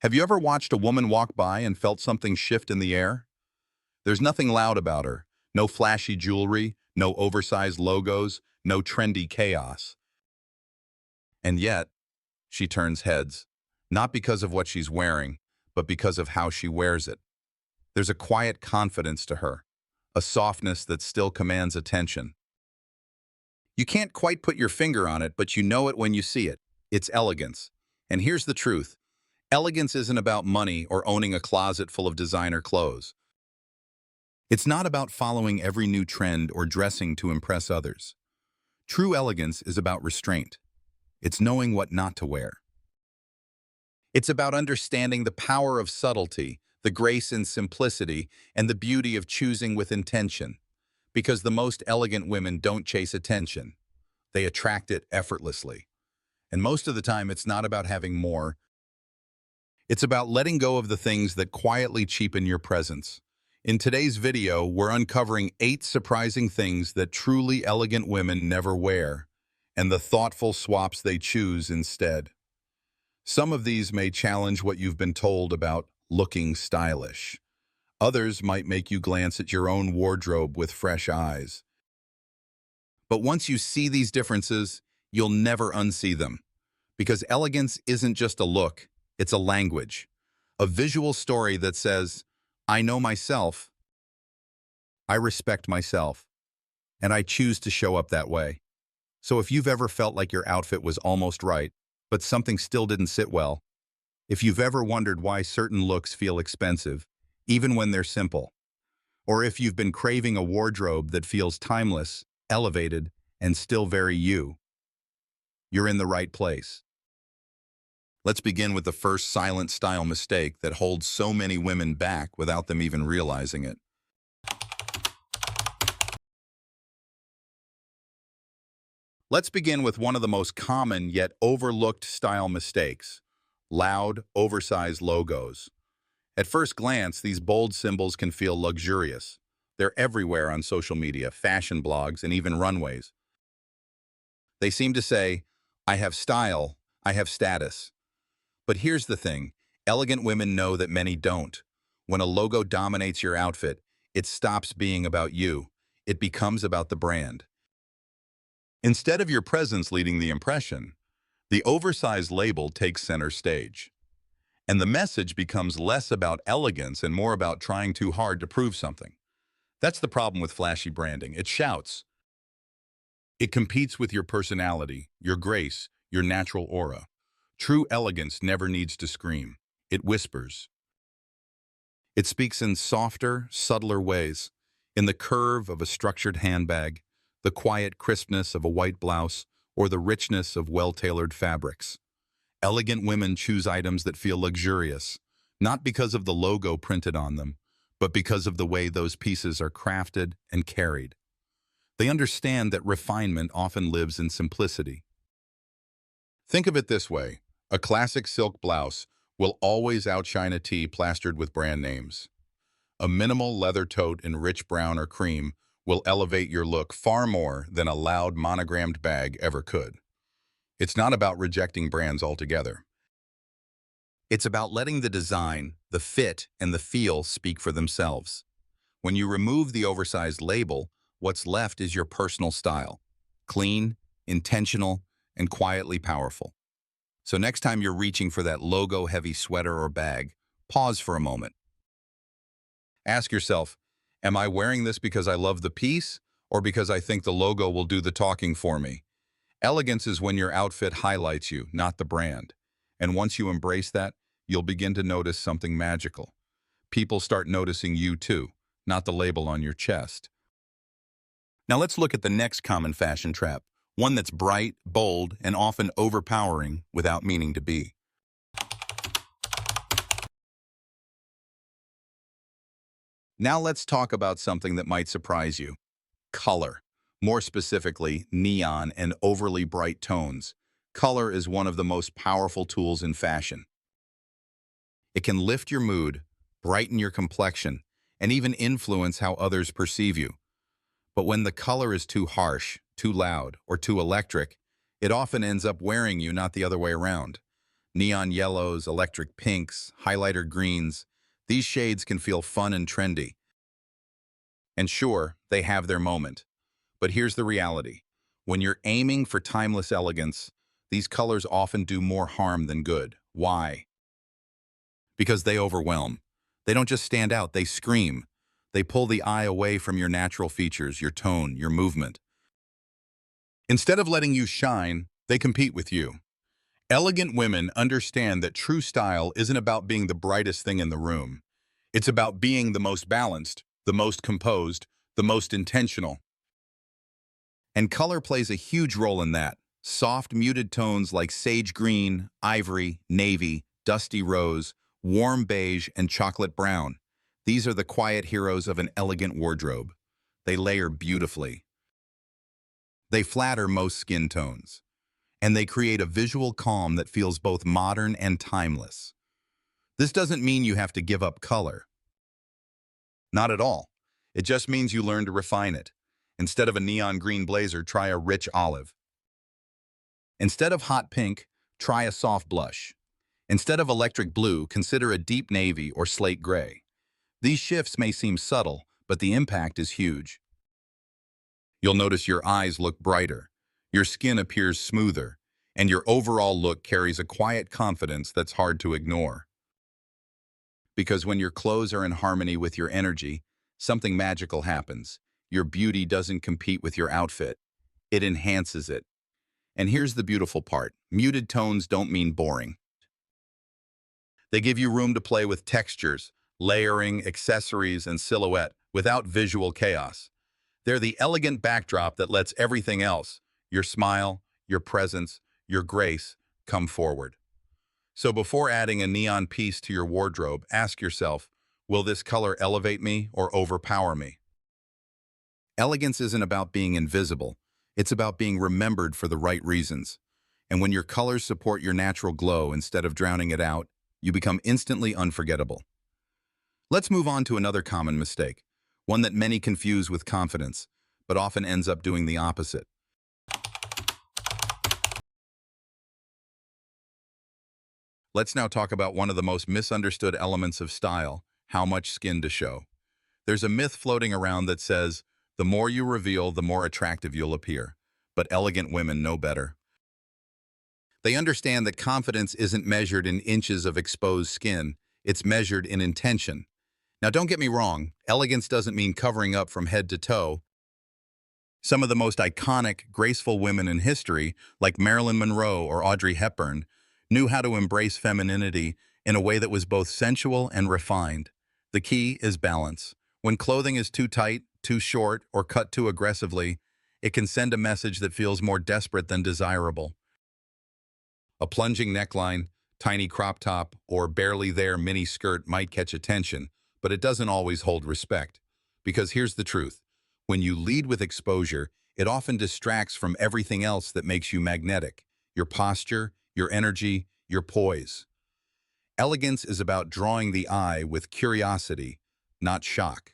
Have you ever watched a woman walk by and felt something shift in the air? There's nothing loud about her. No flashy jewelry, no oversized logos, no trendy chaos. And yet, she turns heads. Not because of what she's wearing, but because of how she wears it. There's a quiet confidence to her, a softness that still commands attention. You can't quite put your finger on it, but you know it when you see it. It's elegance. And here's the truth. Elegance isn't about money or owning a closet full of designer clothes. It's not about following every new trend or dressing to impress others. True elegance is about restraint. It's knowing what not to wear. It's about understanding the power of subtlety, the grace in simplicity, and the beauty of choosing with intention. Because the most elegant women don't chase attention. They attract it effortlessly. And most of the time, it's not about having more. It's about letting go of the things that quietly cheapen your presence. In today's video, we're uncovering 8 surprising things that truly elegant women never wear, and the thoughtful swaps they choose instead. Some of these may challenge what you've been told about looking stylish. Others might make you glance at your own wardrobe with fresh eyes. But once you see these differences, you'll never unsee them. Because elegance isn't just a look, it's a language. A visual story that says, I know myself, I respect myself, and I choose to show up that way. So if you've ever felt like your outfit was almost right, but something still didn't sit well, if you've ever wondered why certain looks feel expensive, even when they're simple, or if you've been craving a wardrobe that feels timeless, elevated, and still very you, you're in the right place. Let's begin with the first silent style mistake that holds so many women back without them even realizing it. Let's begin with one of the most common yet overlooked style mistakes: loud, oversized logos. At first glance, these bold symbols can feel luxurious. They're everywhere on social media, fashion blogs, and even runways. They seem to say, I have style, I have status. But here's the thing, elegant women know that many don't. When a logo dominates your outfit, it stops being about you. It becomes about the brand. Instead of your presence leading the impression, the oversized label takes center stage. And the message becomes less about elegance and more about trying too hard to prove something. That's the problem with flashy branding. It shouts. It competes with your personality, your grace, your natural aura. True elegance never needs to scream. It whispers. It speaks in softer, subtler ways, in the curve of a structured handbag, the quiet crispness of a white blouse, or the richness of well-tailored fabrics. Elegant women choose items that feel luxurious, not because of the logo printed on them, but because of the way those pieces are crafted and carried. They understand that refinement often lives in simplicity. Think of it this way. A classic silk blouse will always outshine a tee plastered with brand names. A minimal leather tote in rich brown or cream will elevate your look far more than a loud monogrammed bag ever could. It's not about rejecting brands altogether. It's about letting the design, the fit, and the feel speak for themselves. When you remove the oversized label, what's left is your personal style. Clean, intentional, and quietly powerful. So next time you're reaching for that logo-heavy sweater or bag, pause for a moment. Ask yourself, am I wearing this because I love the piece or because I think the logo will do the talking for me? Elegance is when your outfit highlights you, not the brand. And once you embrace that, you'll begin to notice something magical. People start noticing you too, not the label on your chest. Now let's look at the next common fashion trap, one that's bright, bold, and often overpowering without meaning to be. Now let's talk about something that might surprise you. Color. More specifically, neon and overly bright tones. Color is one of the most powerful tools in fashion. It can lift your mood, brighten your complexion, and even influence how others perceive you. But when the color is too harsh, too loud, or too electric, it often ends up wearing you, not the other way around. Neon yellows, electric pinks, highlighter greens. These shades can feel fun and trendy. And sure, they have their moment. But here's the reality. When you're aiming for timeless elegance, these colors often do more harm than good. Why? Because they overwhelm. They don't just stand out, they scream. They pull the eye away from your natural features, your tone, your movement. Instead of letting you shine, they compete with you. Elegant women understand that true style isn't about being the brightest thing in the room. It's about being the most balanced, the most composed, the most intentional. And color plays a huge role in that. Soft, muted tones like sage green, ivory, navy, dusty rose, warm beige, and chocolate brown. These are the quiet heroes of an elegant wardrobe. They layer beautifully. They flatter most skin tones. And they create a visual calm that feels both modern and timeless. This doesn't mean you have to give up color. Not at all. It just means you learn to refine it. Instead of a neon green blazer, try a rich olive. Instead of hot pink, try a soft blush. Instead of electric blue, consider a deep navy or slate gray. These shifts may seem subtle, but the impact is huge. You'll notice your eyes look brighter, your skin appears smoother, and your overall look carries a quiet confidence that's hard to ignore. Because when your clothes are in harmony with your energy, something magical happens. Your beauty doesn't compete with your outfit. It enhances it. And here's the beautiful part. Muted tones don't mean boring. They give you room to play with textures, layering, accessories, and silhouette without visual chaos. They're the elegant backdrop that lets everything else, your smile, your presence, your grace, come forward. So before adding a neon piece to your wardrobe, ask yourself, will this color elevate me or overpower me? Elegance isn't about being invisible. It's about being remembered for the right reasons. And when your colors support your natural glow instead of drowning it out, you become instantly unforgettable. Let's move on to another common mistake, one that many confuse with confidence, but often ends up doing the opposite. Let's now talk about one of the most misunderstood elements of style, how much skin to show. There's a myth floating around that says, the more you reveal, the more attractive you'll appear. But elegant women know better. They understand that confidence isn't measured in inches of exposed skin, it's measured in intention. Now don't get me wrong, elegance doesn't mean covering up from head to toe. Some of the most iconic, graceful women in history, like Marilyn Monroe or Audrey Hepburn, knew how to embrace femininity in a way that was both sensual and refined. The key is balance. When clothing is too tight, too short, or cut too aggressively, it can send a message that feels more desperate than desirable. A plunging neckline, tiny crop top, or barely there mini skirt might catch attention, but it doesn't always hold respect. Because here's the truth. When you lead with exposure, it often distracts from everything else that makes you magnetic. Your posture, your energy, your poise. Elegance is about drawing the eye with curiosity, not shock.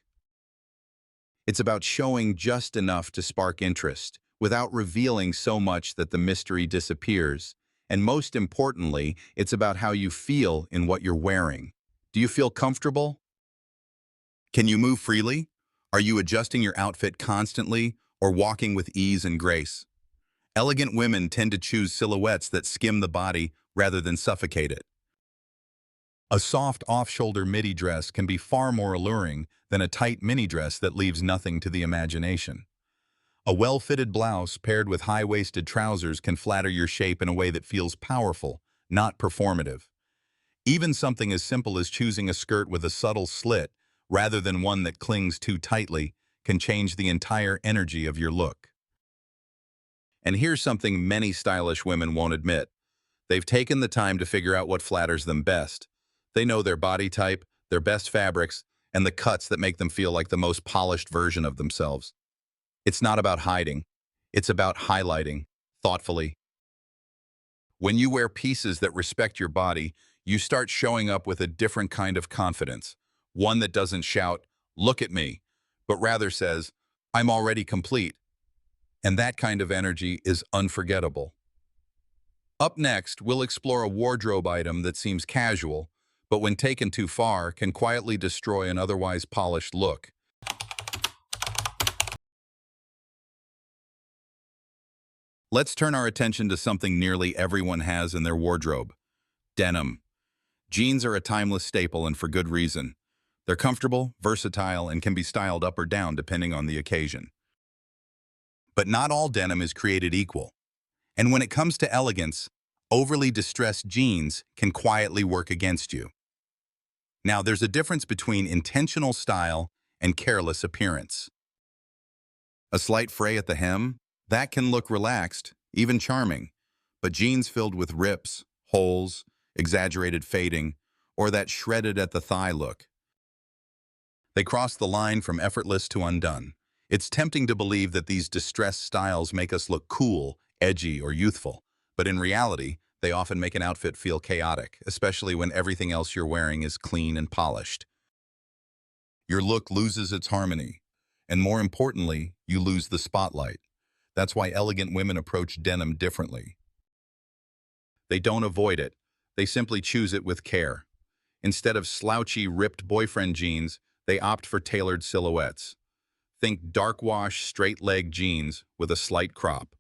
It's about showing just enough to spark interest, without revealing so much that the mystery disappears. And most importantly, it's about how you feel in what you're wearing. Do you feel comfortable? Can you move freely? Are you adjusting your outfit constantly or walking with ease and grace? Elegant women tend to choose silhouettes that skim the body rather than suffocate it. A soft off-shoulder midi dress can be far more alluring than a tight mini dress that leaves nothing to the imagination. A well-fitted blouse paired with high-waisted trousers can flatter your shape in a way that feels powerful, not performative. Even something as simple as choosing a skirt with a subtle slit, rather than one that clings too tightly, can change the entire energy of your look. And here's something many stylish women won't admit. They've taken the time to figure out what flatters them best. They know their body type, their best fabrics, and the cuts that make them feel like the most polished version of themselves. It's not about hiding. It's about highlighting, thoughtfully. When you wear pieces that respect your body, you start showing up with a different kind of confidence. One that doesn't shout, "Look at me," but rather says, "I'm already complete." And that kind of energy is unforgettable. Up next, we'll explore a wardrobe item that seems casual, but when taken too far, can quietly destroy an otherwise polished look. Let's turn our attention to something nearly everyone has in their wardrobe: denim. Jeans are a timeless staple, and for good reason. They're comfortable, versatile, and can be styled up or down depending on the occasion. But not all denim is created equal. And when it comes to elegance, overly distressed jeans can quietly work against you. Now, there's a difference between intentional style and careless appearance. A slight fray at the hem, that can look relaxed, even charming. But jeans filled with rips, holes, exaggerated fading, or that shredded at the thigh look, they cross the line from effortless to undone. It's tempting to believe that these distressed styles make us look cool, edgy, or youthful. But in reality, they often make an outfit feel chaotic, especially when everything else you're wearing is clean and polished. Your look loses its harmony. And more importantly, you lose the spotlight. That's why elegant women approach denim differently. They don't avoid it. They simply choose it with care. Instead of slouchy, ripped boyfriend jeans, they opt for tailored silhouettes. Think dark wash, straight-leg jeans with a slight crop.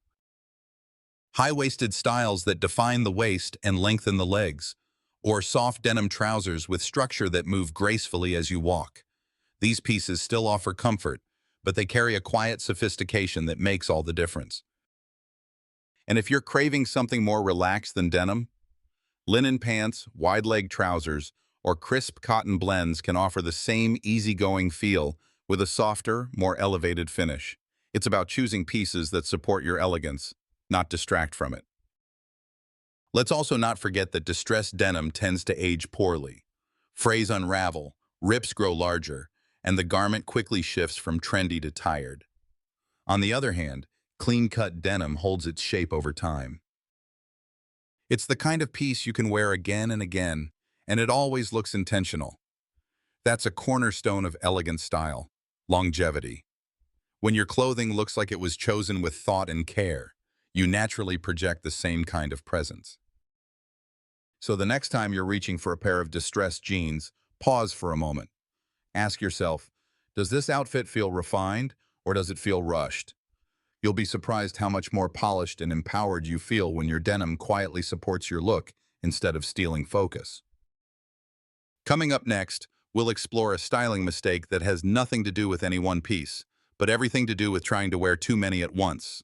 High-waisted styles that define the waist and lengthen the legs. Or soft denim trousers with structure that move gracefully as you walk. These pieces still offer comfort, but they carry a quiet sophistication that makes all the difference. And if you're craving something more relaxed than denim, linen pants, wide-leg trousers, or crisp cotton blends can offer the same easygoing feel with a softer, more elevated finish. It's about choosing pieces that support your elegance, not distract from it. Let's also not forget that distressed denim tends to age poorly. Frays unravel, rips grow larger, and the garment quickly shifts from trendy to tired. On the other hand, clean-cut denim holds its shape over time. It's the kind of piece you can wear again and again, and it always looks intentional. That's a cornerstone of elegant style: longevity. When your clothing looks like it was chosen with thought and care, you naturally project the same kind of presence. So the next time you're reaching for a pair of distressed jeans, pause for a moment. Ask yourself, does this outfit feel refined or does it feel rushed? You'll be surprised how much more polished and empowered you feel when your denim quietly supports your look instead of stealing focus. Coming up next, we'll explore a styling mistake that has nothing to do with any one piece, but everything to do with trying to wear too many at once.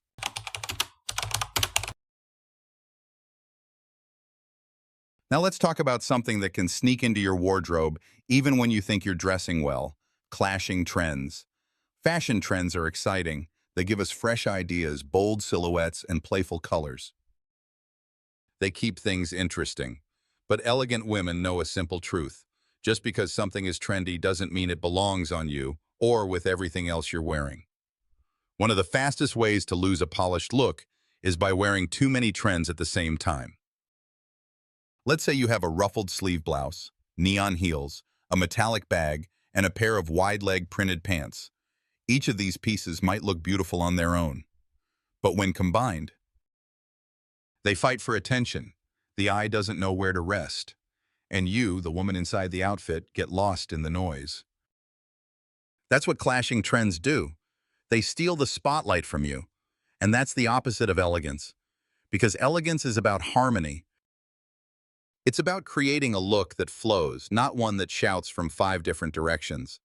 Now let's talk about something that can sneak into your wardrobe even when you think you're dressing well: clashing trends. Fashion trends are exciting. They give us fresh ideas, bold silhouettes, and playful colors. They keep things interesting. But elegant women know a simple truth: just because something is trendy doesn't mean it belongs on you or with everything else you're wearing. One of the fastest ways to lose a polished look is by wearing too many trends at the same time. Let's say you have a ruffled sleeve blouse, neon heels, a metallic bag, and a pair of wide-leg printed pants. Each of these pieces might look beautiful on their own, but when combined, they fight for attention. The eye doesn't know where to rest, and you, the woman inside the outfit, get lost in the noise. That's what clashing trends do. They steal the spotlight from you, and that's the opposite of elegance, because elegance is about harmony. It's about creating a look that flows, not one that shouts from 5 different directions.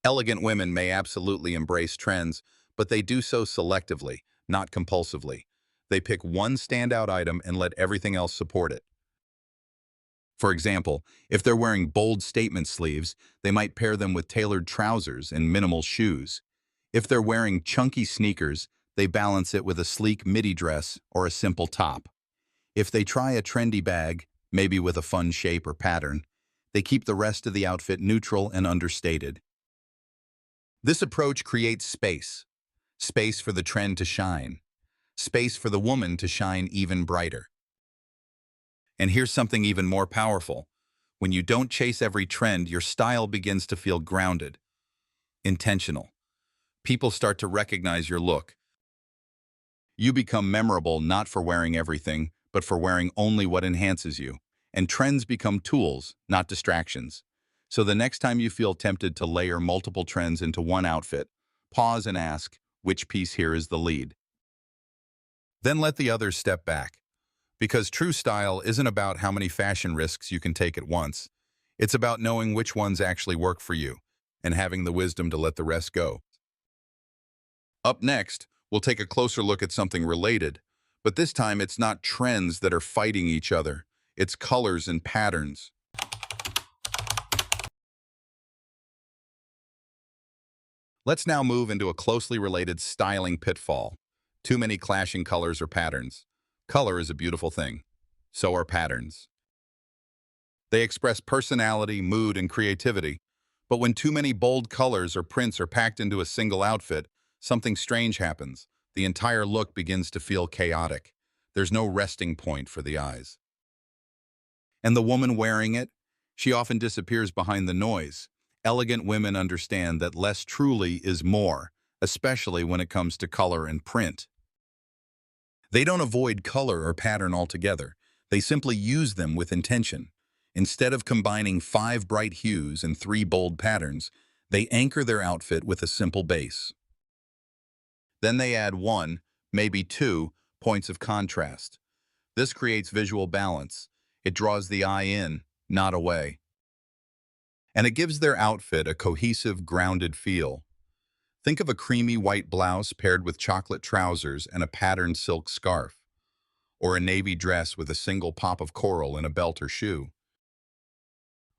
Elegant women may absolutely embrace trends, but they do so selectively, not compulsively. They pick one standout item and let everything else support it. For example, if they're wearing bold statement sleeves, they might pair them with tailored trousers and minimal shoes. If they're wearing chunky sneakers, they balance it with a sleek midi dress or a simple top. If they try a trendy bag, maybe with a fun shape or pattern, they keep the rest of the outfit neutral and understated. This approach creates space. Space for the trend to shine. Space for the woman to shine even brighter. And here's something even more powerful. When you don't chase every trend, your style begins to feel grounded, intentional. People start to recognize your look. You become memorable not for wearing everything, but for wearing only what enhances you. And trends become tools, not distractions. So the next time you feel tempted to layer multiple trends into one outfit, pause and ask, which piece here is the lead? Then let the others step back. Because true style isn't about how many fashion risks you can take at once. It's about knowing which ones actually work for you and having the wisdom to let the rest go. Up next, we'll take a closer look at something related, but this time it's not trends that are fighting each other. It's colors and patterns. Let's now move into a closely related styling pitfall. Too many clashing colors or patterns. Color is a beautiful thing. So are patterns. They express personality, mood, and creativity. But when too many bold colors or prints are packed into a single outfit, something strange happens. The entire look begins to feel chaotic. There's no resting point for the eyes. And the woman wearing it? She often disappears behind the noise. Elegant women understand that less truly is more, especially when it comes to color and print. They don't avoid color or pattern altogether. They simply use them with intention. Instead of combining 5 bright hues and 3 bold patterns, they anchor their outfit with a simple base. Then they add 1, maybe 2, points of contrast. This creates visual balance. It draws the eye in, not away. And it gives their outfit a cohesive, grounded feel. Think of a creamy white blouse paired with chocolate trousers and a patterned silk scarf, or a navy dress with a single pop of coral in a belt or shoe,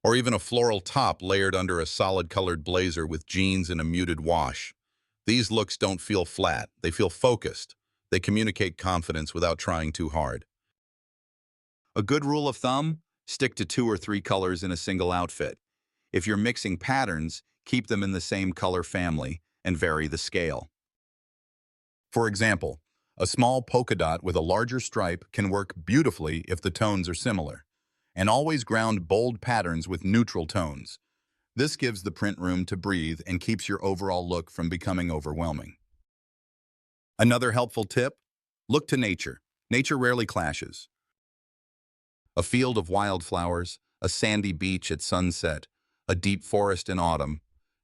or even a floral top layered under a solid-colored blazer with jeans and a muted wash. These looks don't feel flat, they feel focused. They communicate confidence without trying too hard. A good rule of thumb? Stick to 2 or 3 colors in a single outfit. If you're mixing patterns, keep them in the same color family and vary the scale. For example, a small polka dot with a larger stripe can work beautifully if the tones are similar. And always ground bold patterns with neutral tones. This gives the print room to breathe and keeps your overall look from becoming overwhelming. Another helpful tip? Look to nature. Nature rarely clashes. A field of wildflowers, a sandy beach at sunset, a deep forest in autumn.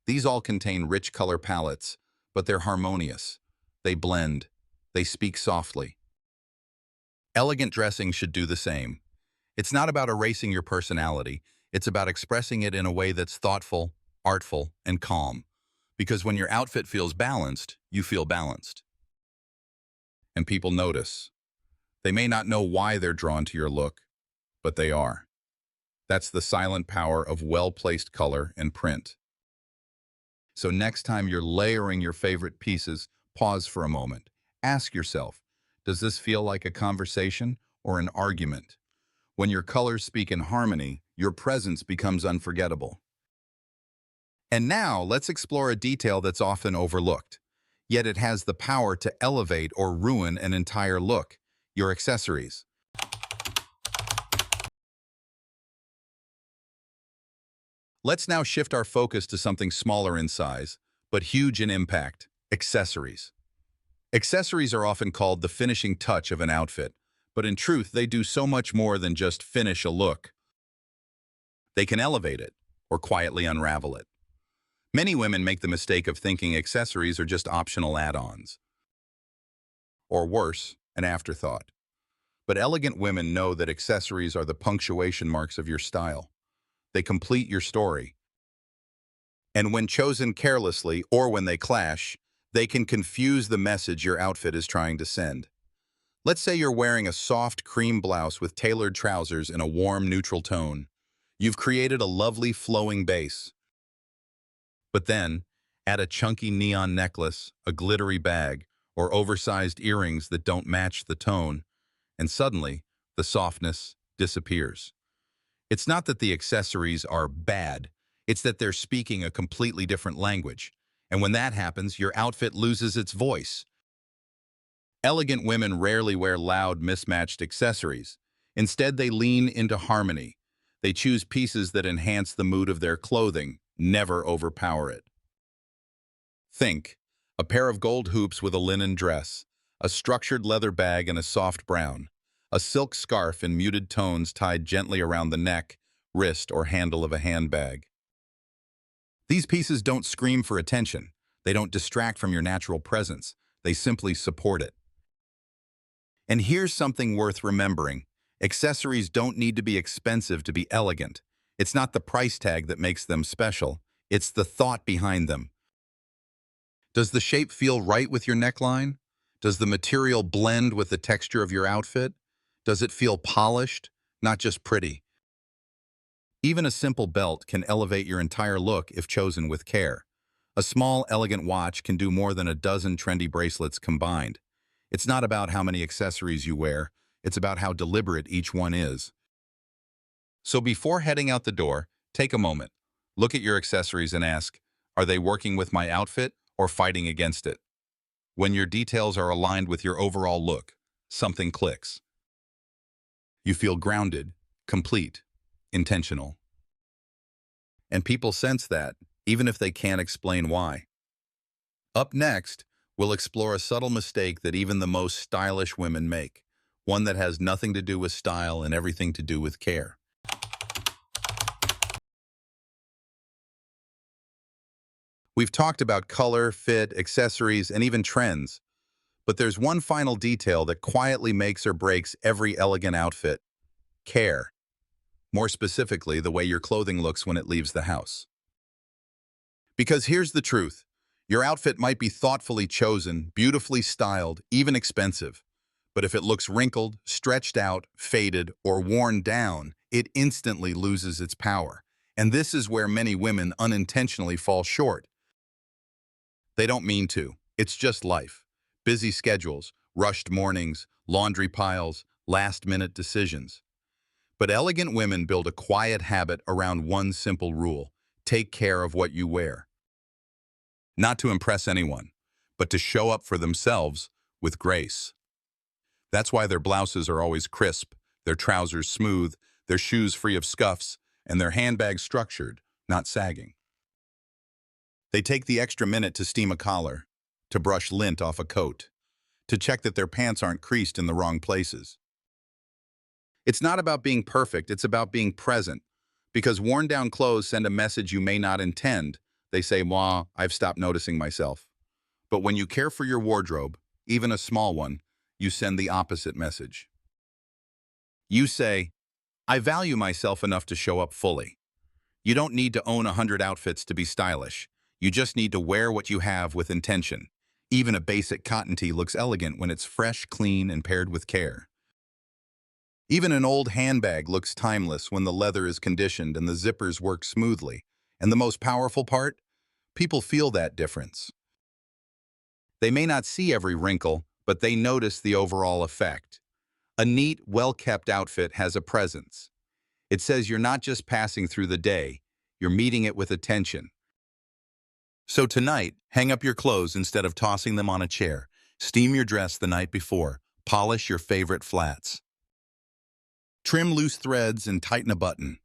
These all contain rich color palettes, but they're harmonious. They blend. They speak softly. Elegant dressing should do the same. It's not about erasing your personality. It's about expressing it in a way that's thoughtful, artful, and calm. Because when your outfit feels balanced, you feel balanced. And people notice. They may not know why they're drawn to your look, but they are. That's the silent power of well-placed color and print. So next time you're layering your favorite pieces, pause for a moment. Ask yourself, does this feel like a conversation or an argument? When your colors speak in harmony, your presence becomes unforgettable. And now let's explore a detail that's often overlooked. Yet it has the power to elevate or ruin an entire look: your accessories. Let's now shift our focus to something smaller in size, but huge in impact: accessories. Accessories are often called the finishing touch of an outfit, but in truth, they do so much more than just finish a look. They can elevate it, or quietly unravel it. Many women make the mistake of thinking accessories are just optional add-ons, or worse, an afterthought. But elegant women know that accessories are the punctuation marks of your style. They complete your story. And when chosen carelessly, or when they clash, they can confuse the message your outfit is trying to send. Let's say you're wearing a soft cream blouse with tailored trousers in a warm, neutral tone. You've created a lovely, flowing base. But then, add a chunky neon necklace, a glittery bag, or oversized earrings that don't match the tone, and suddenly, the softness disappears. It's not that the accessories are bad, it's that they're speaking a completely different language. And when that happens, your outfit loses its voice. Elegant women rarely wear loud, mismatched accessories. Instead, they lean into harmony. They choose pieces that enhance the mood of their clothing, never overpower it. Think: a pair of gold hoops with a linen dress, a structured leather bag and a soft brown, a silk scarf in muted tones tied gently around the neck, wrist, or handle of a handbag. These pieces don't scream for attention. They don't distract from your natural presence. They simply support it. And here's something worth remembering. Accessories don't need to be expensive to be elegant. It's not the price tag that makes them special. It's the thought behind them. Does the shape feel right with your neckline? Does the material blend with the texture of your outfit? Does it feel polished, not just pretty? Even a simple belt can elevate your entire look if chosen with care. A small, elegant watch can do more than a dozen trendy bracelets combined. It's not about how many accessories you wear, it's about how deliberate each one is. So before heading out the door, take a moment. Look at your accessories and ask, are they working with my outfit or fighting against it? When your details are aligned with your overall look, something clicks. You feel grounded, complete, intentional. And people sense that, even if they can't explain why. Up next, we'll explore a subtle mistake that even the most stylish women make, one that has nothing to do with style and everything to do with care. We've talked about color, fit, accessories, and even trends, but there's one final detail that quietly makes or breaks every elegant outfit: care. More specifically, the way your clothing looks when it leaves the house. Because here's the truth. Your outfit might be thoughtfully chosen, beautifully styled, even expensive. But if it looks wrinkled, stretched out, faded, or worn down, it instantly loses its power. And this is where many women unintentionally fall short. They don't mean to. It's just life. Busy schedules, rushed mornings, laundry piles, last-minute decisions. But elegant women build a quiet habit around one simple rule: take care of what you wear. Not to impress anyone, but to show up for themselves with grace. That's why their blouses are always crisp, their trousers smooth, their shoes free of scuffs, and their handbags structured, not sagging. They take the extra minute to steam a collar, to brush lint off a coat, to check that their pants aren't creased in the wrong places. It's not about being perfect, it's about being present. Because worn-down clothes send a message you may not intend. They say, "Mwah, I've stopped noticing myself." But when you care for your wardrobe, even a small one, you send the opposite message. You say, "I value myself enough to show up fully." You don't need to own 100 outfits to be stylish. You just need to wear what you have with intention. Even a basic cotton tee looks elegant when it's fresh, clean, and paired with care. Even an old handbag looks timeless when the leather is conditioned and the zippers work smoothly. And the most powerful part? People feel that difference. They may not see every wrinkle, but they notice the overall effect. A neat, well-kept outfit has a presence. It says you're not just passing through the day, you're meeting it with attention. So tonight, hang up your clothes instead of tossing them on a chair. Steam your dress the night before. Polish your favorite flats. Trim loose threads and tighten a button.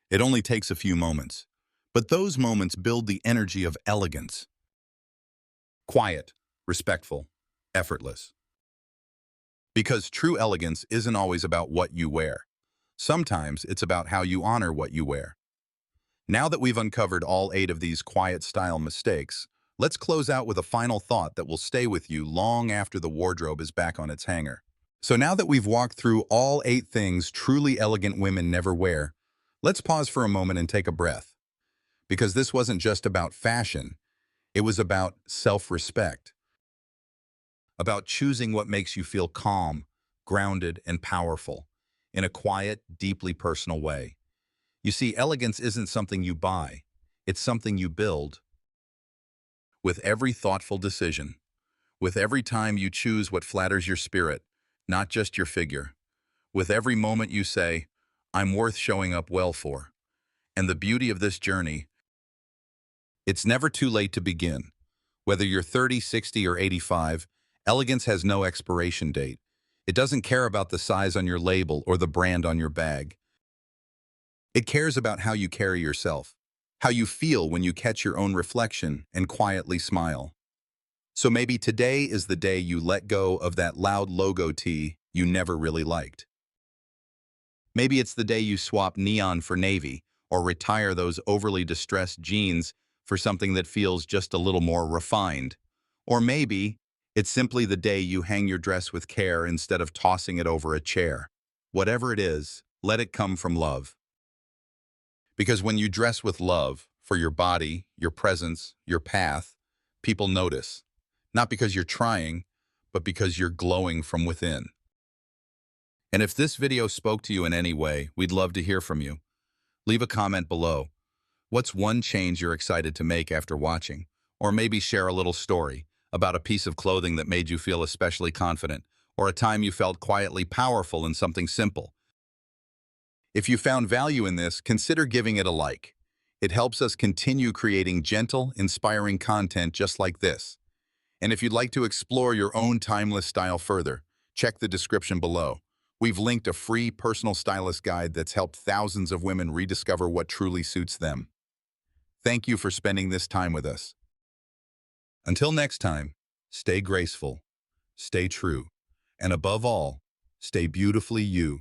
It only takes a few moments. But those moments build the energy of elegance. Quiet, respectful, effortless. Because true elegance isn't always about what you wear. Sometimes it's about how you honor what you wear. Now that we've uncovered all 8 of these quiet style mistakes, let's close out with a final thought that will stay with you long after the wardrobe is back on its hanger. So now that we've walked through all 8 things truly elegant women never wear, let's pause for a moment and take a breath. Because this wasn't just about fashion, it was about self-respect. About choosing what makes you feel calm, grounded, and powerful, in a quiet, deeply personal way. You see, elegance isn't something you buy, it's something you build. With every thoughtful decision, with every time you choose what flatters your spirit, not just your figure, with every moment you say, "I'm worth showing up well for." And the beauty of this journey, it's never too late to begin. Whether you're 30, 60, or 85, elegance has no expiration date. It doesn't care about the size on your label or the brand on your bag. It cares about how you carry yourself, how you feel when you catch your own reflection and quietly smile. So maybe today is the day you let go of that loud logo tee you never really liked. Maybe it's the day you swap neon for navy, or retire those overly distressed jeans for something that feels just a little more refined. Or maybe it's simply the day you hang your dress with care instead of tossing it over a chair. Whatever it is, let it come from love. Because when you dress with love for your body, your presence, your path, people notice. Not because you're trying, but because you're glowing from within. And if this video spoke to you in any way, we'd love to hear from you. Leave a comment below. What's one change you're excited to make after watching? Or maybe share a little story about a piece of clothing that made you feel especially confident, or a time you felt quietly powerful in something simple. If you found value in this, consider giving it a like. It helps us continue creating gentle, inspiring content just like this. And if you'd like to explore your own timeless style further, check the description below. We've linked a free personal stylist guide that's helped thousands of women rediscover what truly suits them. Thank you for spending this time with us. Until next time, stay graceful, stay true, and above all, stay beautifully you.